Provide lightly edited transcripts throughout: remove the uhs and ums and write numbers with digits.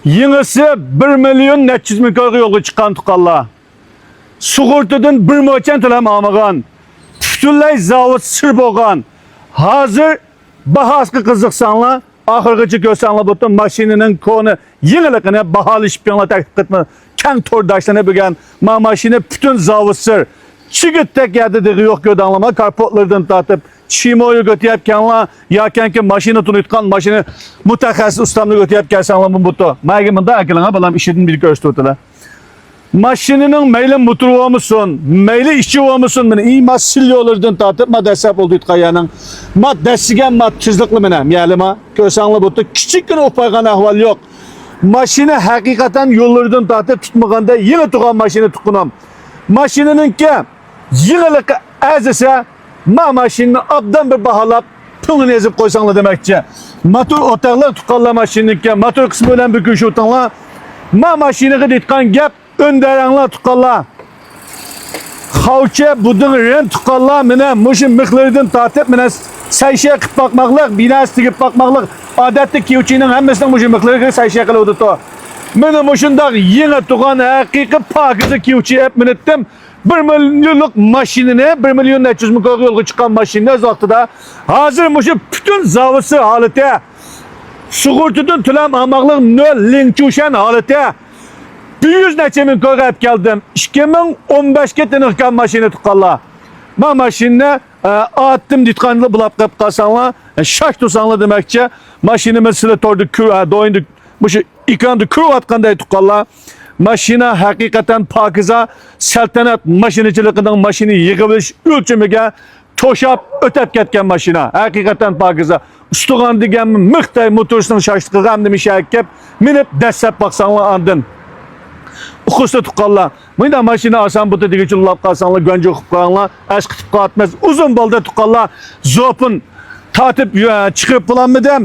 Yengisi 1 milyon 400 ming ko'rga yo'lga chiqqan tuqqanlar. Sug'urtadan 1 mo'chan to'lam olmagan. Butunlay zavod sir bo'lgan. Hozir bahosga qiziqsanglar, oxirgacha ko'rsanglar butun mashinaning koni yengilligini baholashib kelgan taklif qilma. Kang to'rdashlarni bilgan ma mashina butun zavod sir. Chigitdek yadidigi yo'q ko'danlama karpotlardan tortib chimoyu götüyapkanlar yakanki mashina tunayotgan mashina mutaxassis ustamni götüyapkanlar bu to. Mayga bunda akilanga balam ishidin bir ko'rsatdilar. Mashinaning mayli motori bo'lmasin, mayli ishchi bo'lmasin, meni eng masil yo'llardan tortib madasab oldi yutqayaning. Madasigan mat tizliqli meni, miyalima ko'rsanglar bu to kichikgina o'paygan ahvol yo'q. Mashina haqiqatan yo'llardan tortib tutmaganda yeni tug'an mashina tuqqunam. Mashinaningki yig'iliqi azisa ma mashinani obdan bir baholab pulini ezib qo'ysanglar demakchi. Motor o'taqlar tuqqanlar mashinaningki motor qismi bilan bukunish o'tanglar. Ma mashinaga deyotgan gap öndaranglar tuqqanlar. Xavcha budun ren tuqqanlar meni mushu mixlardan tortib meni sayshya qilib boqmoqlik, binasi tigib boqmoqlik odatda kiyuvchining hammasining mushu mixlariga sayshya qiluvdi to. Meni mushundaq yangi tug'an haqiqiy pokiza kiyuvchi hep minitdim. 1 milyonluk mashinani 1 milyon 400 ming yo'lga chiqqan mashina vaqtida hozir mushu butun zavodi holati sug'urtadan to'lam olmoqlik nol linkchushan holati 100 necha ming ko'rib keldim. 2015 ga tiniqqan mashina tuqqanlar. Ma mashinani atdim ditqanlar bulab qilib qolsanglar, shak tursanglar demakchi, mashinamiz sizlar tordi do'yindi mushu ekranda ko'rayotganday tuqqanlar. Mashina haqiqatan pokiza saltanat mashinachiligining mashina yig'ilish o'lchamiga to'shab o'tib ketgan mashina. Haqiqatan pokiza. Ustigan deganmi miqday motorsining shashtiqi hamda mishakkab minib dastlab baqsanglar andin. Uxusta tuqqanlar. Bunda mashina oson buta degichi ulab qolsanglar, ganjo qilib qo'yinglar, ash qitib qotmas. Uzun bolda tuqqanlar, zopin tatib chiqib bulanmidim.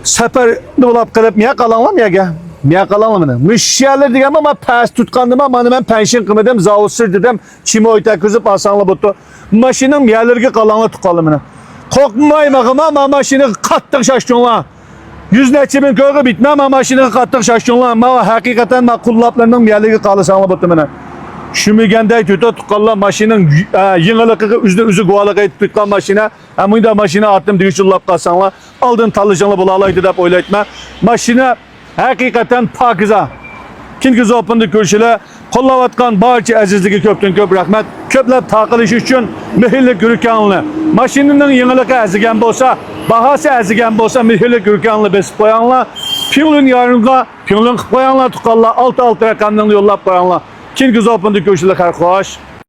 Safar ulab qilib miya qalanglar miyaga. Miya qalanlar meni. Müşşerler degan ama past tutqandim ama men pension qilmadim, zavod sir dedim, chimoy takuzib olsanglar bo'pti. Mashinam miyalarga qalanlar tuqqanlar meni. Qo'rqmayman ama mashina qattiq shashtonlar. 100 necha ming ko'rga bitma ama mashina qattiq shashtonlar. Ma haqiqatan ma qullablarning miyalarga qalasanglar bo'pti meni. Shumiganday tuqqanlar mashining yengiligiga o'zi guvohlik aytib tutgan mashina. Bunda mashina atdim degichillab qolsanglar, oldin tanlashinglar bo'la oladi deb o'ylayman. Mashina haqiqatan pokiza. Kingiz Open'da ko'rishlar, qo'llayotgan barcha azizlarga ko'pdan ko'p rahmat. Ko'plab taqilish uchun mehrli gurkanli. Mashinaning yengiligi azigan bo'lsa, bahosi azigan bo'lsa, mehrli gurkanli besib qo'yinglar. Pulun yarınga, pulun qilib qo'yinglar, tuqqanlar 6 raqamdan yo'llab qo'yinglar. Kingiz Open'da ko'rishlar, xar xo'sh.